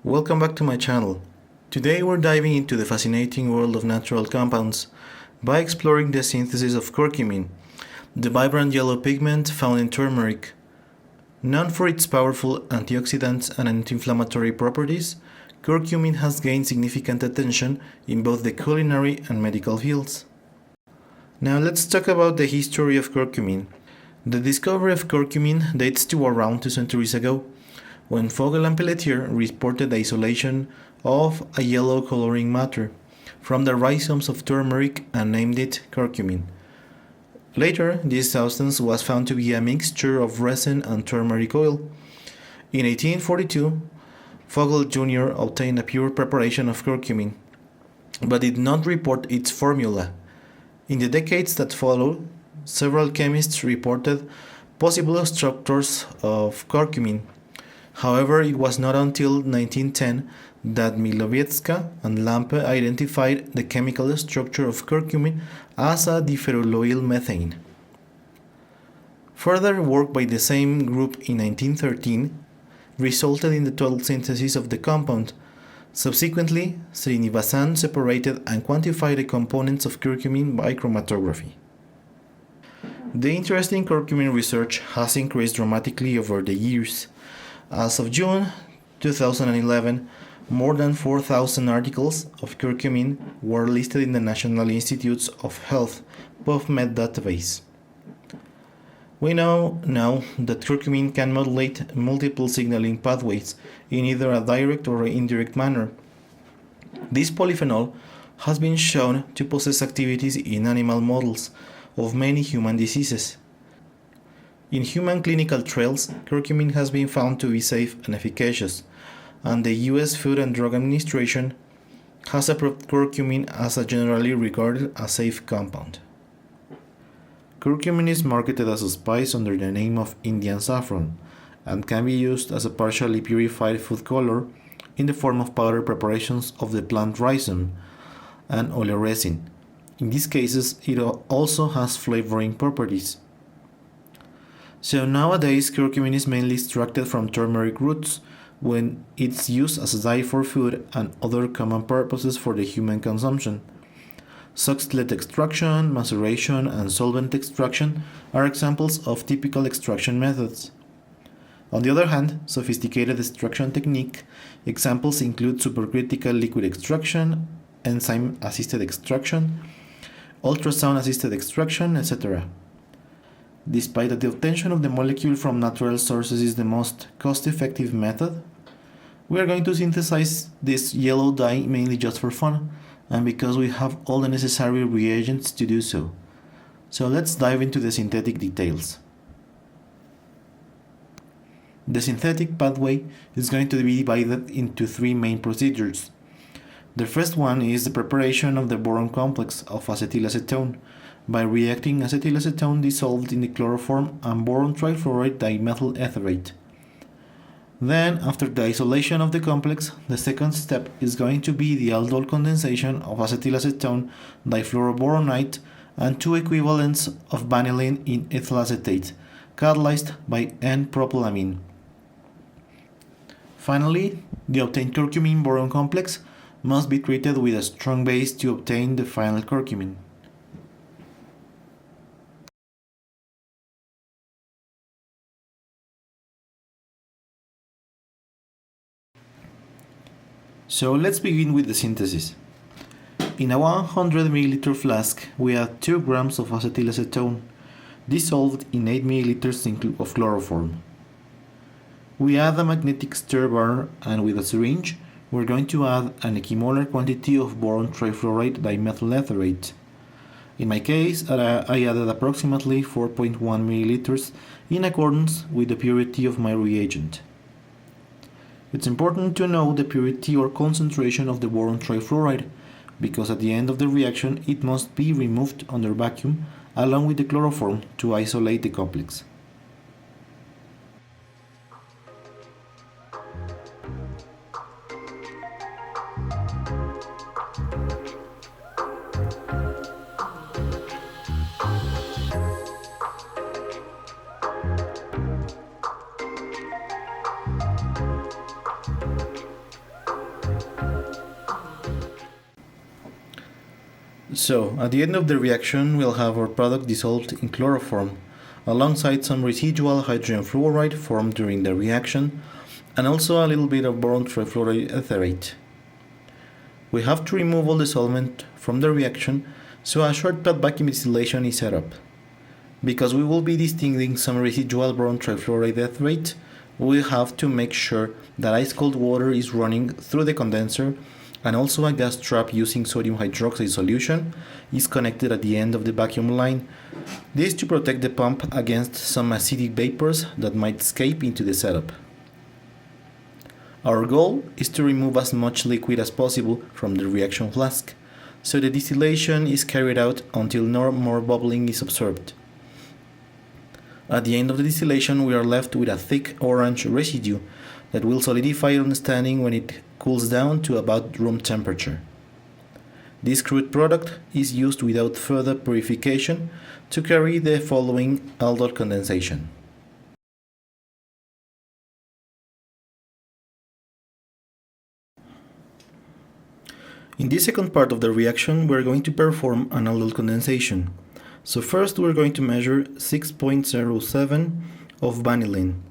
Welcome back to my channel. Today we're diving into the fascinating world of natural compounds by exploring the synthesis of curcumin, the vibrant yellow pigment found in turmeric. Known for its powerful antioxidant and anti-inflammatory properties, curcumin has gained significant attention in both the culinary and medical fields. Now let's talk about the history of curcumin. The discovery of curcumin dates to around 2 centuries ago, when Vogel and Pelletier reported the isolation of a yellow coloring matter from the rhizomes of turmeric and named it curcumin. Later, this substance was found to be a mixture of resin and turmeric oil. In 1842, Vogel Jr. obtained a pure preparation of curcumin, but did not report its formula. In the decades that followed, several chemists reported possible structures of curcumin. However, it was not until 1910 that Milowiecka and Lampe identified the chemical structure of curcumin as a diferoyl methane. Further work by the same group in 1913 resulted in the total synthesis of the compound. Subsequently, Srinivasan separated and quantified the components of curcumin by chromatography. The interest in curcumin research has increased dramatically over the years. As of June 2011, more than 4,000 articles of curcumin were listed in the National Institutes of Health PubMed database. We know now that curcumin can modulate multiple signaling pathways in either a direct or indirect manner. This polyphenol has been shown to possess activities in animal models of many human diseases. In human clinical trials, curcumin has been found to be safe and efficacious, and the U.S. Food and Drug Administration has approved curcumin as a generally regarded as safe compound. Curcumin is marketed as a spice under the name of Indian saffron and can be used as a partially purified food color in the form of powder preparations of the plant rhizome and oleoresin. In these cases, it also has flavoring properties. So nowadays, curcumin is mainly extracted from turmeric roots when it's used as a dye for food and other common purposes for the human consumption. Succulent extraction, maceration, and solvent extraction are examples of typical extraction methods. On the other hand, sophisticated extraction technique examples include supercritical liquid extraction, enzyme-assisted extraction, ultrasound-assisted extraction, etc. Despite that the obtention of the molecule from natural sources is the most cost-effective method, we are going to synthesize this yellow dye mainly just for fun, and because we have all the necessary reagents to do so. So let's dive into the synthetic details. The synthetic pathway is going to be divided into three main procedures. The first one is the preparation of the boron complex of acetylacetone by reacting acetylacetone dissolved in the chloroform and boron trifluoride dimethyl etherate. Then, after the isolation of the complex, the second step is going to be the aldol condensation of acetylacetone difluoroboronate and two equivalents of vanillin in ethyl acetate, catalyzed by N-propylamine. Finally, the obtained curcumin boron complex must be treated with a strong base to obtain the final curcumin. So let's begin with the synthesis. In a 100 ml flask, we add 2 grams of acetylacetone dissolved in 8 ml of chloroform. We add a magnetic stir bar, and with a syringe, we're going to add an equimolar quantity of boron trifluoride dimethyl etherate. In my case, I added approximately 4.1 milliliters in accordance with the purity of my reagent. It's important to know the purity or concentration of the boron trifluoride, because at the end of the reaction it must be removed under vacuum along with the chloroform to isolate the complex. So, at the end of the reaction, we'll have our product dissolved in chloroform, alongside some residual hydrogen fluoride formed during the reaction, and also a little bit of boron trifluoride etherate. We have to remove all the solvent from the reaction, so a short path vacuum distillation is set up. Because we will be distilling some residual boron trifluoride etherate, we have to make sure that ice cold water is running through the condenser, and also a gas trap using sodium hydroxide solution is connected at the end of the vacuum line. This to protect the pump against some acidic vapors that might escape into the setup. Our goal is to remove as much liquid as possible from the reaction flask, so the distillation is carried out until no more bubbling is observed. At the end of the distillation, we are left with a thick orange residue that will solidify on standing when it cools down to about room temperature. This crude product is used without further purification to carry the following aldol condensation. In this second part of the reaction, we're going to perform an aldol condensation. So first we're going to measure 6.07 of vanillin.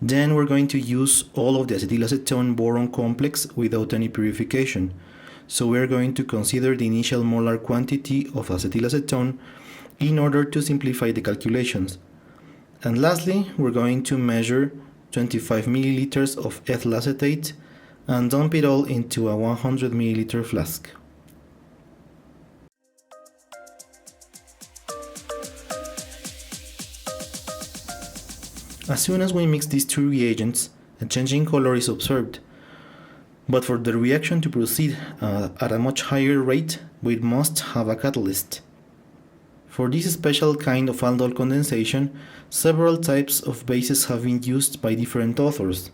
Then we're going to use all of the acetylacetone boron complex without any purification. So we're going to consider the initial molar quantity of acetylacetone in order to simplify the calculations. And lastly, we're going to measure 25 milliliters of ethyl acetate and dump it all into a 100 milliliter flask. As soon as we mix these two reagents, a change in color is observed. But for the reaction to proceed at a much higher rate, we must have a catalyst. For this special kind of aldol condensation, several types of bases have been used by different authors.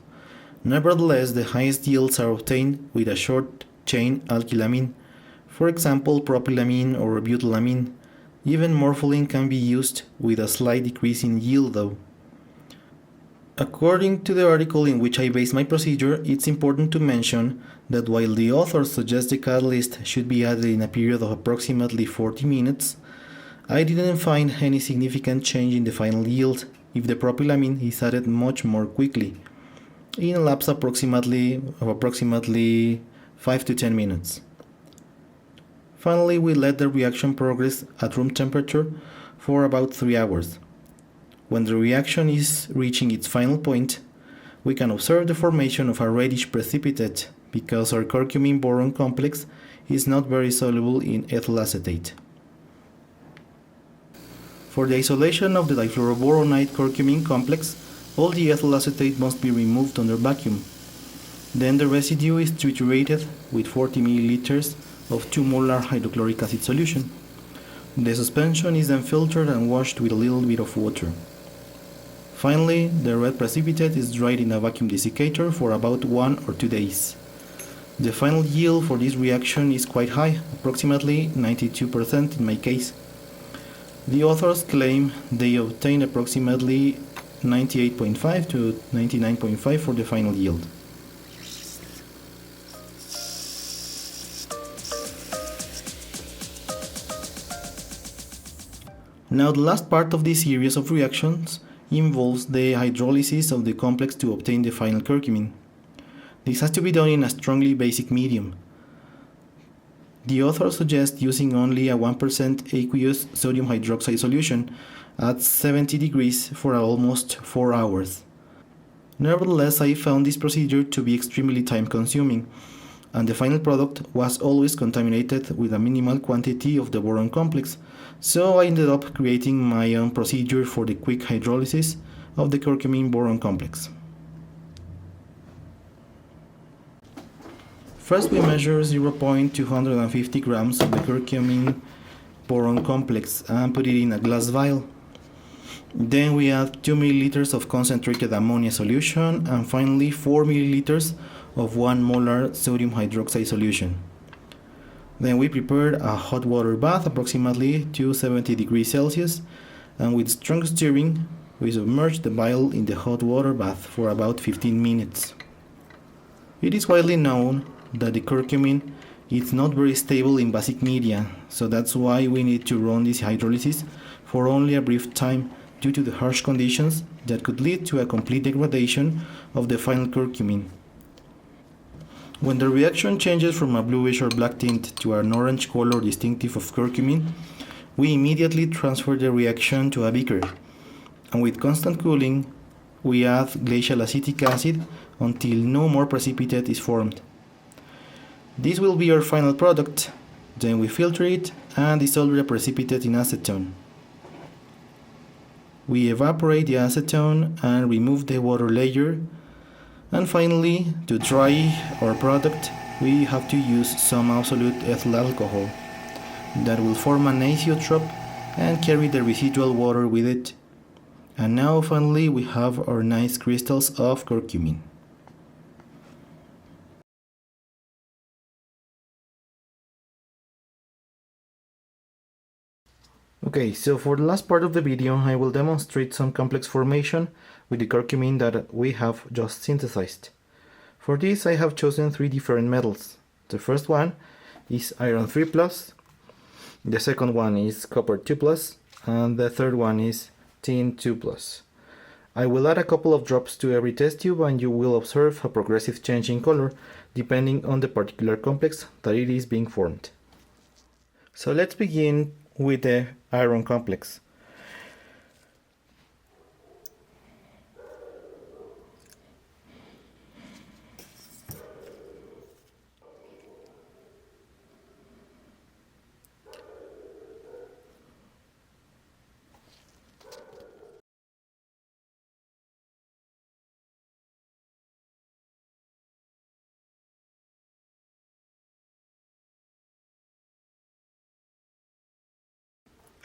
Nevertheless, the highest yields are obtained with a short-chain alkylamine, for example propylamine or butylamine. Even morpholine can be used with a slight decrease in yield though. According to the article in which I base my procedure, it's important to mention that while the authors suggest the catalyst should be added in a period of approximately 40 minutes, I didn't find any significant change in the final yield if the propylamine is added much more quickly, in a lapse of approximately 5 to 10 minutes. Finally, we let the reaction progress at room temperature for about 3 hours. When the reaction is reaching its final point, we can observe the formation of a reddish precipitate because our curcumin boron complex is not very soluble in ethyl acetate. For the isolation of the difluoroboronite curcumin complex, all the ethyl acetate must be removed under vacuum. Then the residue is triturated with 40 milliliters of 2 molar hydrochloric acid solution. The suspension is then filtered and washed with a little bit of water. Finally, the red precipitate is dried in a vacuum desiccator for about 1 or 2 days. The final yield for this reaction is quite high, approximately 92% in my case. The authors claim they obtained approximately 98.5 to 99.5 for the final yield. Now the last part of this series of reactions involves the hydrolysis of the complex to obtain the final curcumin. This has to be done in a strongly basic medium. The author suggests using only a 1% aqueous sodium hydroxide solution at 70 degrees for almost 4 hours. Nevertheless, I found this procedure to be extremely time-consuming, and the final product was always contaminated with a minimal quantity of the boron complex, so I ended up creating my own procedure for the quick hydrolysis of the curcumin boron complex. First we measure 0.250 grams of the curcumin boron complex and put it in a glass vial. Then we add 2 milliliters of concentrated ammonia solution and finally 4 milliliters of 1 molar sodium hydroxide solution. Then we prepare a hot water bath approximately to 70 degrees Celsius, and with strong stirring we submerge the vial in the hot water bath for about 15 minutes. It is widely known that the curcumin it's not very stable in basic media, so that's why we need to run this hydrolysis for only a brief time due to the harsh conditions that could lead to a complete degradation of the final curcumin. When the reaction changes from a bluish or black tint to an orange color distinctive of curcumin, we immediately transfer the reaction to a beaker, and with constant cooling, we add glacial acetic acid until no more precipitate is formed. This will be our final product, then we filter it and dissolve the precipitate in acetone. We evaporate the acetone and remove the water layer, and finally, to dry our product, we have to use some absolute ethyl alcohol that will form an azeotrope and carry the residual water with it. And now finally we have our nice crystals of curcumin. Okay, so for the last part of the video I will demonstrate some complex formation with the curcumin that we have just synthesized. For this I have chosen 3 different metals. The first one is iron 3+, the second one is copper 2+, and the third one is tin 2+. I will add a couple of drops to every test tube and you will observe a progressive change in color depending on the particular complex that it is being formed. So let's begin with the iron complex.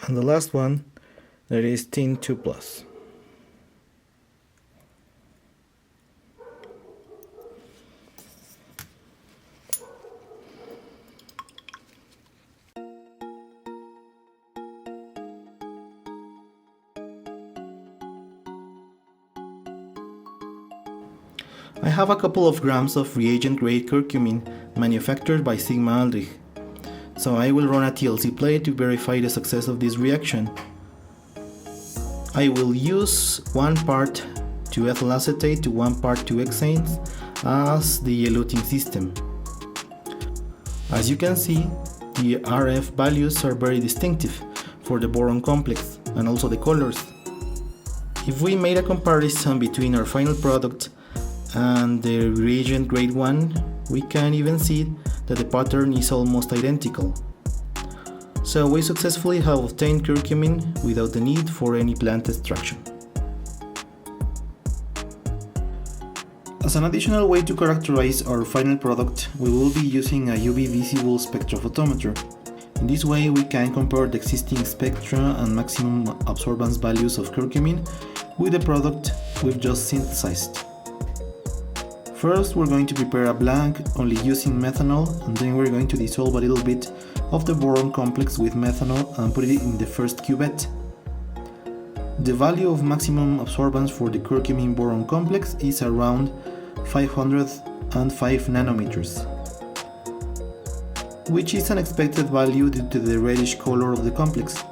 And the last one, that is tin 2+. I have a couple of grams of reagent grade curcumin manufactured by Sigma Aldrich. So I will run a TLC plate to verify the success of this reaction. I will use 1 part to ethyl acetate to 1 part to hexanes as the eluting system. As you can see, the RF values are very distinctive for the boron complex and also the colors. If we made a comparison between our final product and the reagent grade 1, we can even see that the pattern is almost identical. So we successfully have obtained curcumin without the need for any plant extraction. As an additional way to characterize our final product, we will be using a UV visible spectrophotometer. In this way we can compare the existing spectra and maximum absorbance values of curcumin with the product we've just synthesized. First, we're going to prepare a blank only using methanol, and then we're going to dissolve a little bit of the boron complex with methanol and put it in the first cuvette. The value of maximum absorbance for the curcumin boron complex is around 505 nanometers, which is an expected value due to the reddish color of the complex.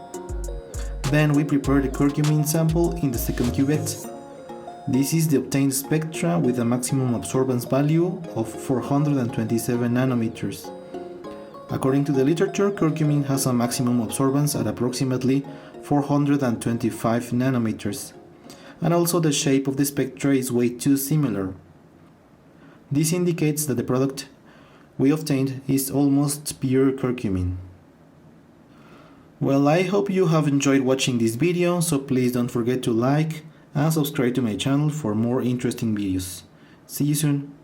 Then we prepare the curcumin sample in the second cuvette. This is the obtained spectra with a maximum absorbance value of 427 nanometers. According to the literature, curcumin has a maximum absorbance at approximately 425 nanometers, and also the shape of the spectra is way too similar. This indicates that the product we obtained is almost pure curcumin. Well, I hope you have enjoyed watching this video, so please don't forget to like and subscribe to my channel for more interesting videos. See you soon!